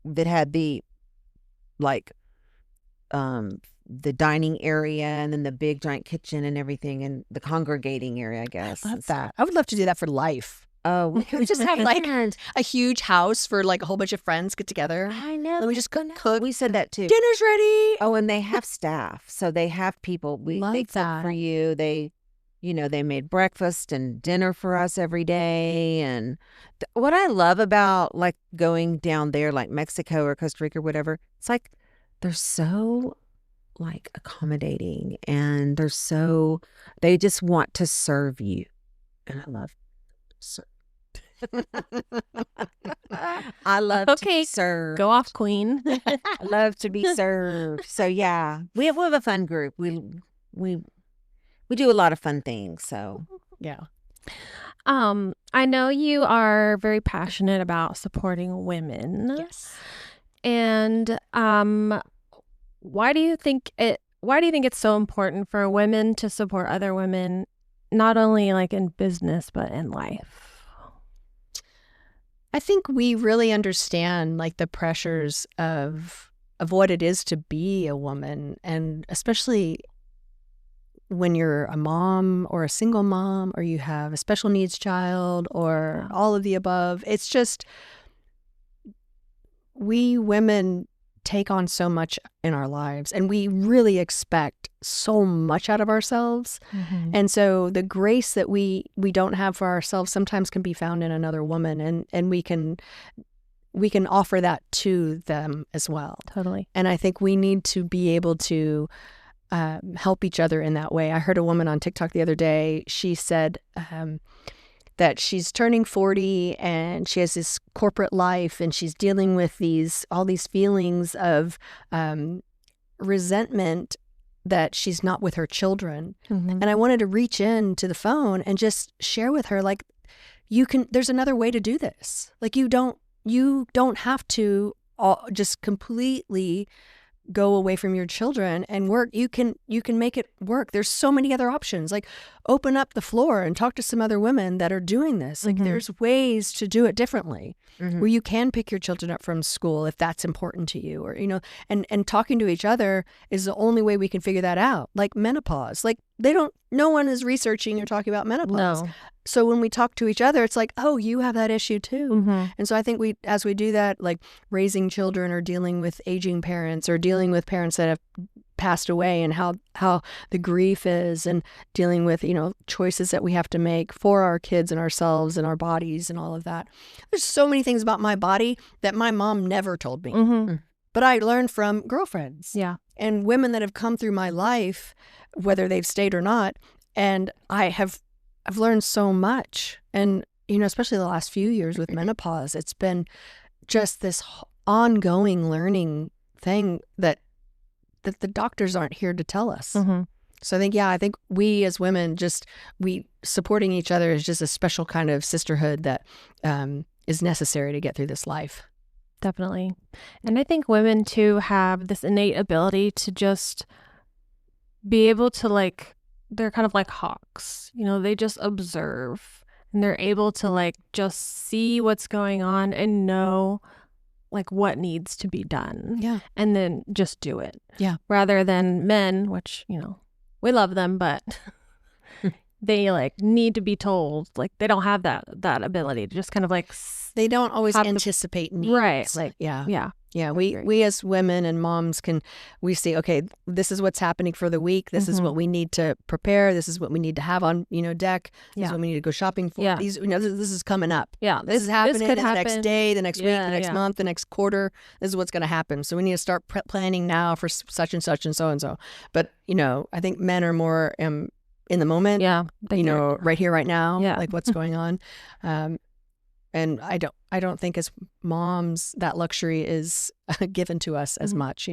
S3: that had the the dining area and then the big giant kitchen and everything, and the congregating area, I guess.
S4: I love that. I would love to do that for life.
S3: Oh, we could
S4: Just have a huge house for a whole bunch of friends get together.
S3: I know.
S4: And we just cook.
S3: We said that too.
S4: Dinner's ready.
S3: Oh, and they have staff, so they have people. They cook
S4: that.
S3: for you. They, they made breakfast and dinner for us every day. And what I love about going down there, like Mexico or Costa Rica or whatever, it's they're so accommodating, and they just want to serve you, and I love serve. I love to be served.
S2: Go off, queen.
S3: I love to be served. So yeah, we have a fun group. We do a lot of fun things. So
S4: Yeah.
S2: I know you are very passionate about supporting women.
S4: Yes.
S2: And why do you think it's so important for women to support other women, not only in business but in life?
S4: I think we really understand the pressures of what it is to be a woman, and especially when you're a mom or a single mom, or you have a special needs child, or all of the above. It's just we women take on so much in our lives, and we really expect so much out of ourselves. And so the grace that we don't have for ourselves sometimes can be found in another woman, and we can offer that to them as well.
S2: Totally.
S4: And I think we need to be able to help each other in that way. I heard a woman on TikTok the other day. She said that she's turning 40 and she has this corporate life, and she's dealing with all these feelings of resentment that she's not with her children. And I wanted to reach in to the phone and just share with her, like, there's another way to do this. Like, you don't have to just completely go away from your children and work. You can make it work. There's so many other options. Like, open up the floor and talk to some other women that are doing this. Like, there's ways to do it differently, where you can pick your children up from school if that's important to you, or, and talking to each other is the only way we can figure that out. Like menopause, like no one is researching or talking about menopause.
S2: No.
S4: So when we talk to each other, it's like, oh, you have that issue too. And so I think as we do that, like raising children or dealing with aging parents or dealing with parents that have passed away, and how the grief is, and dealing with, choices that we have to make for our kids and ourselves and our bodies and all of that. There's so many things about my body that my mom never told me, but I learned from girlfriends and women that have come through my life, whether they've stayed or not. And I've learned so much. And, especially the last few years with menopause, it's been just this ongoing learning thing that the doctors aren't here to tell us. So I think we as women, we supporting each other is just a special kind of sisterhood that is necessary to get through this life.
S2: Definitely. And I think women too have this innate ability to just be able to, like, they're kind of like hawks, they just observe, and they're able to, like, just see what's going on and know, like, what needs to be done.
S4: Yeah.
S2: And then just do it.
S4: Yeah.
S2: Rather than men, which, we love them, but they, like, need to be told, like, they don't have that ability to just kind of, like,
S4: they don't always anticipate needs.
S2: Right. Like,
S4: yeah. We as women and moms we see, okay, this is what's happening for the week. This is what we need to prepare. This is what we need to have on, deck. This is what we need to go shopping for.
S2: Yeah.
S4: This is coming up.
S2: Yeah.
S4: This is happening
S2: could
S4: the
S2: happen.
S4: next day, the next week, the next month, the next quarter. This is what's going to happen. So we need to start planning now for such and such and so and so. But, I think men are more in the moment.
S2: Yeah.
S4: Right here, right now.
S2: Yeah.
S4: Like what's going on. And I don't think as moms that luxury is given to us as much,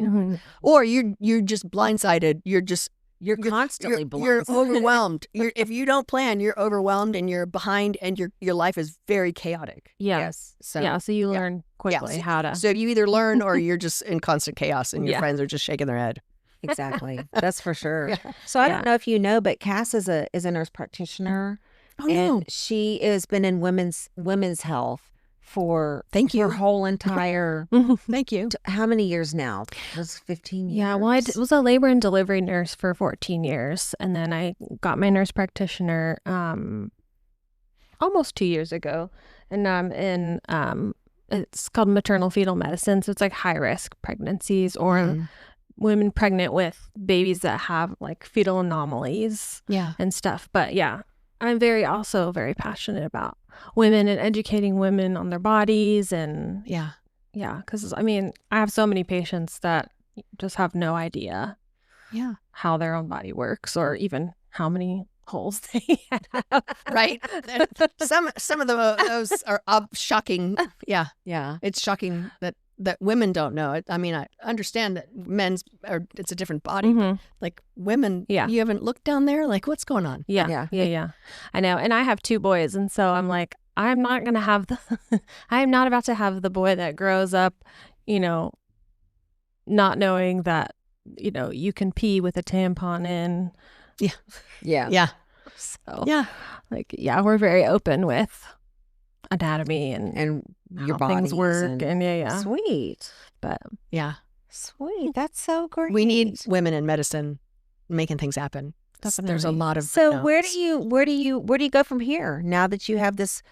S4: Or you're just blindsided. You're
S3: constantly
S4: you're overwhelmed. If you don't plan, you're overwhelmed and you're behind, and your life is very chaotic.
S2: Yeah.
S3: Yes.
S2: So you learn quickly how to.
S4: So you either learn or you're just in constant chaos, and your friends are just shaking their head.
S3: Exactly. That's for sure.
S4: Yeah.
S3: So I don't know if you know, but Cass is a nurse practitioner.
S4: Oh,
S3: and
S4: no.
S3: she has been in women's health for
S4: Thank you.
S3: her whole entire
S4: Thank you.
S3: how many years now? It was 15 years.
S2: Yeah, well, I was a labor and delivery nurse for 14 years, and then I got my nurse practitioner almost 2 years ago, and I'm in it's called maternal fetal medicine, so it's like high risk pregnancies or women pregnant with babies that have like fetal anomalies and stuff. But I'm also very passionate about women and educating women on their bodies, and because I have so many patients that just have no idea how their own body works, or even how many holes they have.
S4: Right. Some of those are shocking. Yeah. It's shocking that women don't know. I understand that it's a different body. But like women, you haven't looked down there. Like, what's going on?
S2: Yeah. I know. And I have 2 boys, and so I'm like, I'm not gonna have I am not about to have the boy that grows up, not knowing that, you can pee with a tampon in.
S3: Yeah.
S2: So we're very open with anatomy and
S3: your
S2: how things
S3: bodies
S2: work, and
S3: Sweet.
S2: But
S3: Sweet. That's so great.
S4: We need women in medicine making things happen.
S2: Definitely.
S4: There's a lot of
S3: So
S4: notes.
S3: where do you go from here now that you have this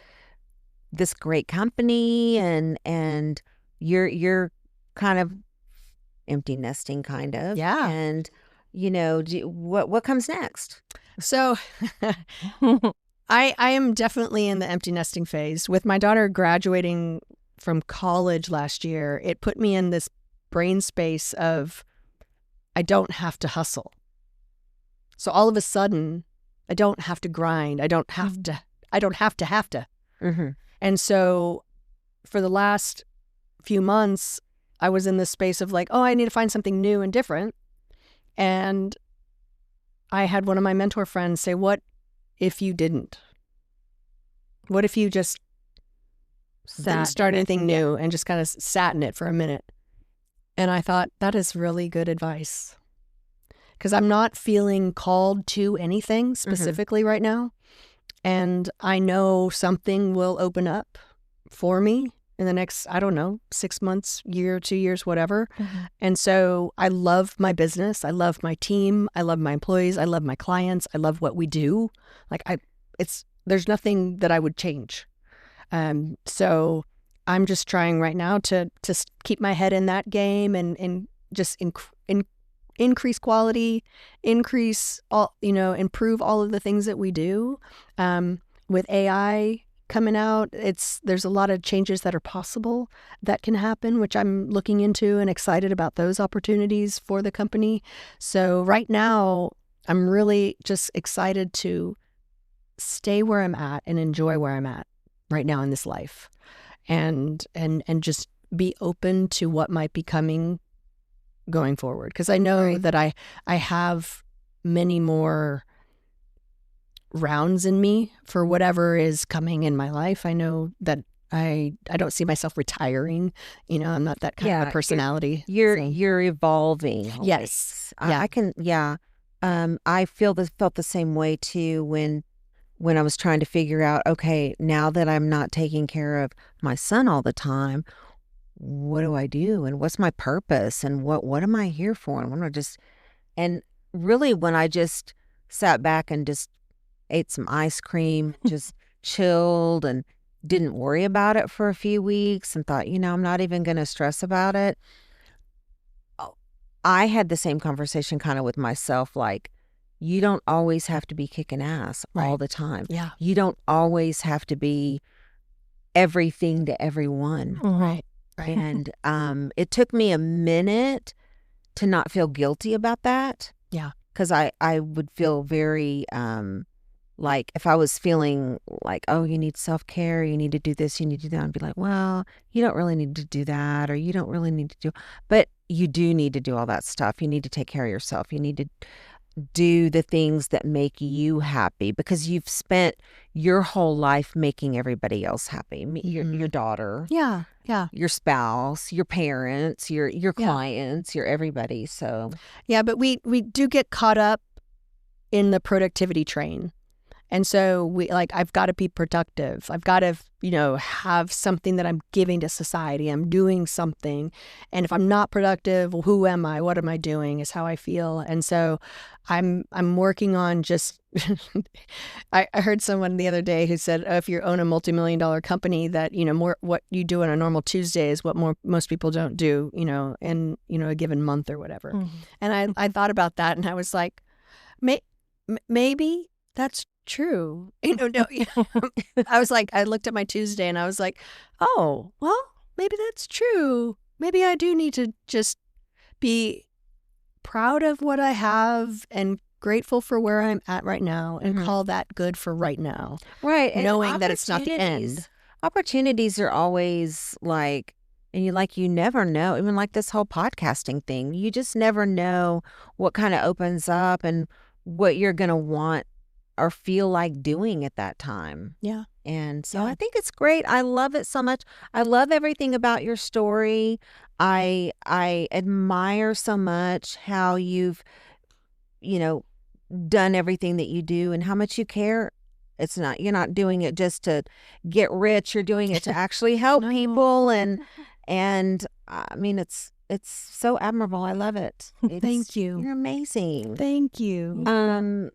S3: great company and you're kind of empty nesting, kind of.
S4: Yeah.
S3: And what comes next?
S4: So I am definitely in the empty nesting phase. With my daughter graduating from college last year, it put me in this brain space of I don't have to hustle. So all of a sudden, I don't have to grind. I don't have to.
S3: Mm-hmm.
S4: And so for the last few months, I was in this space of like, oh, I need to find something new and different. And I had one of my mentor friends say, what if you didn't? What if you just didn't start anything new and just kind of sat in it for a minute? And I thought, that is really good advice. Because I'm not feeling called to anything specifically right now. And I know something will open up for me in the next, 6 months, year, 2 years, whatever. And so I love my business. I love my team. I love my employees. I love my clients. I love what we do. There's nothing that I would change. So I'm just trying right now to keep my head in that game and just increase quality, improve all of the things that we do. With AI coming out, there's a lot of changes that are possible that can happen, which I'm looking into and excited about those opportunities for the company. So right now, I'm really just excited to stay where I'm at and enjoy where I'm at right now in this life, and just be open to what might be coming going forward, because I know that I have many more rounds in me for whatever is coming in my life. I know that I don't see myself retiring. I'm not that kind of a personality.
S3: You're evolving. Always.
S4: Yes.
S3: I can. Yeah. I felt the same way too when I was trying to figure out, okay, now that I'm not taking care of my son all the time, what do I do? And what's my purpose? And what am I here for? And really when I just sat back and just ate some ice cream, just chilled and didn't worry about it for a few weeks and thought, I'm not even going to stress about it. I had the same conversation kind of with myself, like, you don't always have to be kicking ass all the time.
S4: Yeah.
S3: You don't always have to be everything to everyone.
S4: Right.
S3: And it took me a minute to not feel guilty about that.
S4: Yeah.
S3: Because I would feel very like if I was feeling like, oh, you need self-care, you need to do this, you need to do that, I'd be like, well, you don't really need to do that, or you don't really need to do, but you do need to do all that stuff. You need to take care of yourself. You need to do the things that make you happy, because you've spent your whole life making everybody else happy. Your daughter, your spouse, your parents, your clients, your everybody. So
S4: but we do get caught up in the productivity train. And so I've got to be productive. I've got to, have something that I'm giving to society. I'm doing something. And if I'm not productive, well, who am I? What am I doing is how I feel. And so I'm working on just, I heard someone the other day who said, oh, if you own a multi-million-dollar company, that, more what you do on a normal Tuesday is what most people don't do, in, a given month or whatever. Mm-hmm. And I thought about that and I was like, maybe that's true. No. I was like, I looked at my Tuesday and I was like, oh, well, maybe that's true. Maybe I do need to just be proud of what I have and grateful for where I'm at right now and call that good for right now.
S3: Right.
S4: Knowing that it's not the end.
S3: Opportunities are always like, and you never know, even like this whole podcasting thing, you just never know what kind of opens up and what you're going to want or feel like doing at that time.
S4: Yeah.
S3: And so I think it's great. I love it so much. I love everything about your story. I admire so much how you've, done everything that you do and how much you care. You're not doing it just to get rich. You're doing it to actually help people. And I mean, it's so admirable. I love it.
S4: Thank you.
S3: You're amazing.
S4: Thank you.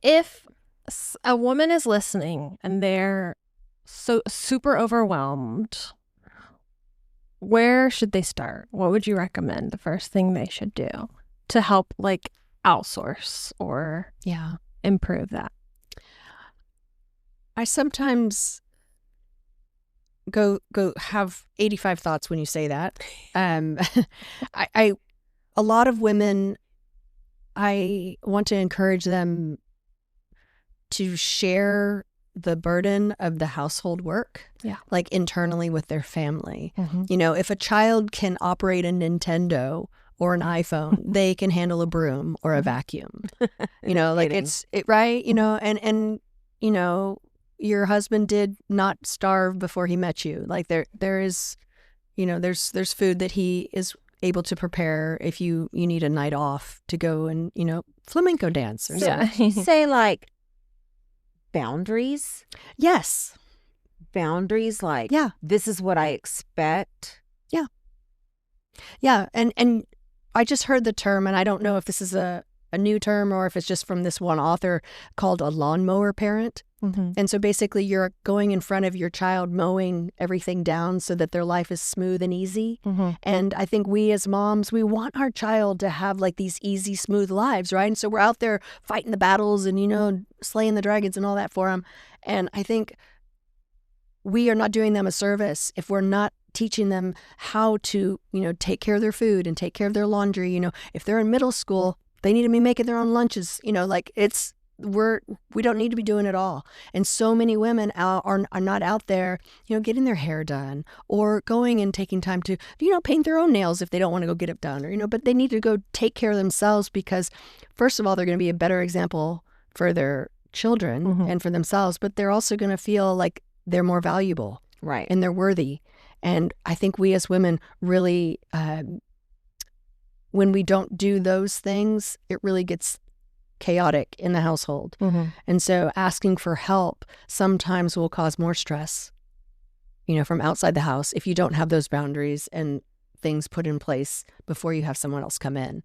S2: If a woman is listening and they're so super overwhelmed, where should they start? What would you recommend the first thing they should do to help like outsource or
S4: Yeah.
S2: improve that?
S4: I sometimes go have 85 thoughts when you say that. I a lot of women, I want to encourage them to share the burden of the household work, like internally with their family. You know, if a child can operate a Nintendo or an iPhone, they can handle a broom or a vacuum. You know, like right. You know, and you know, your husband did not starve before he met you. Like there is, you know, there's food that he is able to prepare if you need a night off to go and, you know, flamenco dance or something.
S3: Say like boundaries.
S4: Yes.
S3: Boundaries, like, this is what I expect.
S4: Yeah. And I just heard the term, and I don't know if this is a new term or if it's just from this one author, called a lawnmower parent. And so basically you're going in front of your child, mowing everything down so that their life is smooth and easy. And I think we as moms, we want our child to have like these easy, smooth lives, right? And so we're out there fighting the battles and, you know, slaying the dragons and all that for them. And I think we are not doing them a service if we're not teaching them how to, you know, take care of their food and take care of their laundry. You know, if they're in middle school, they need to be making their own lunches. You know, like we don't need to be doing it all. And so many women are not out there, you know, getting their hair done or going and taking time to, you know, paint their own nails if they don't want to go get it done, or, you know, but they need to go take care of themselves because, first of all, they're going to be a better example for their children and for themselves, but they're also going to feel like they're more valuable.
S3: Right.
S4: And they're worthy. And I think we as women really, when we don't do those things, it really gets chaotic in the household. And so asking for help sometimes will cause more stress, you know, from outside the house if you don't have those boundaries and things put in place before you have someone else come in.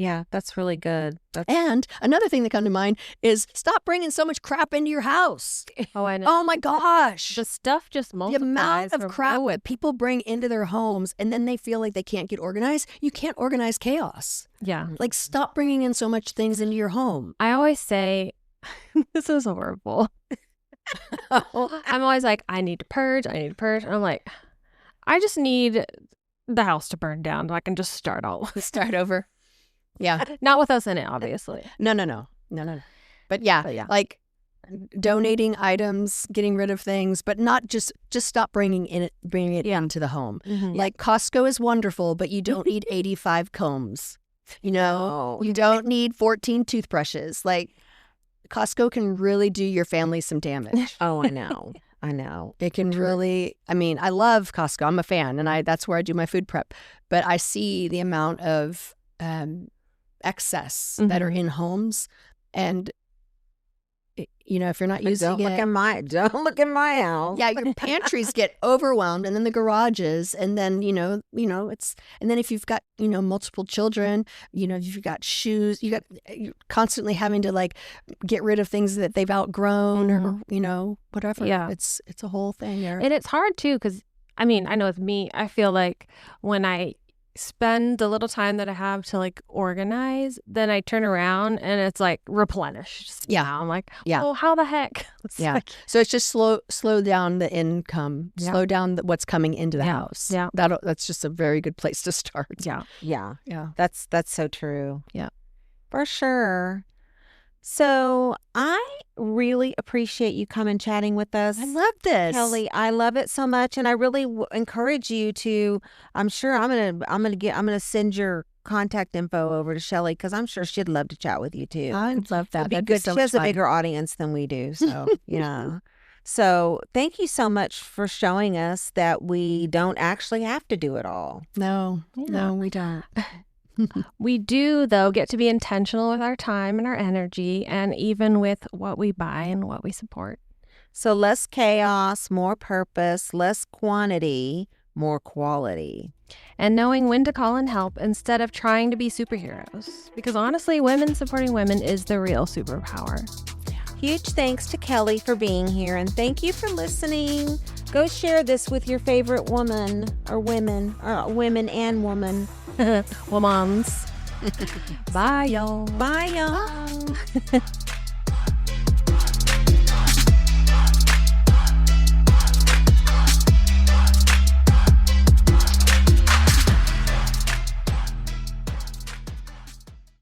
S3: Yeah, that's really good.
S4: And another thing that comes to mind is stop bringing so much crap into your house.
S2: Oh, I know.
S4: Oh my gosh.
S2: The stuff just multiplies.
S4: The amount of crap that people bring into their homes and then they feel like they can't get organized. You can't organize chaos.
S2: Yeah.
S4: Like, stop bringing in so much things into your home.
S2: I always say, this is horrible. I'm always like, I need to purge. And I'm like, I just need the house to burn down so I can just start all.
S4: Start over. Yeah.
S2: Not with us in it, obviously.
S4: No. But yeah, like donating items, getting rid of things, but not just stop bringing it into the home. Like, Costco is wonderful, but you don't need 85 combs. You know, you don't need 14 toothbrushes. Like, Costco can really do your family some damage.
S3: Oh, I know. I know.
S4: It can really, I mean, I love Costco. I'm a fan, and that's where I do my food prep. But I see the amount of excess that are in homes, and you know, if you're not using
S3: Don't look at my house.
S4: Yeah, your pantries get overwhelmed, and then the garages, and then you know it's, and then if you've got, you know, multiple children, you know, if you've got shoes, you're constantly having to like get rid of things that they've outgrown or, you know, whatever.
S2: Yeah,
S4: it's a whole thing.
S2: And it's hard too, because I mean, I know with me, I feel like when I spend the little time that I have to like organize, then I turn around and it's like replenished.
S4: Yeah.
S2: I'm like, oh, how the heck? It's like,
S4: so it's just slow down the income, slow down what's coming into the house.
S2: Yeah.
S4: That's just a very good place to start.
S3: Yeah. That's so true.
S4: Yeah.
S3: For sure. So I really appreciate you coming chatting with us.
S4: I love this,
S3: Kelly. I love it so much, and I really encourage you to. I'm sure I'm gonna send your contact info over to Shelly because I'm sure she'd love to chat with you too.
S4: I'd love that.
S3: That'd be good. She has a bigger audience than we do, so yeah. So thank you so much for showing us that we don't actually have to do it all.
S4: No, we don't.
S2: We do, though, get to be intentional with our time and our energy, and even with what we buy and what we support.
S3: So less chaos, more purpose, less quantity, more quality.
S2: And knowing when to call in help instead of trying to be superheroes. Because honestly, women supporting women is the real superpower.
S3: Huge thanks to Kelly for being here, and thank you for listening. Go share this with your favorite woman or women and woman.
S2: Womans. Bye, y'all.
S3: Bye, y'all.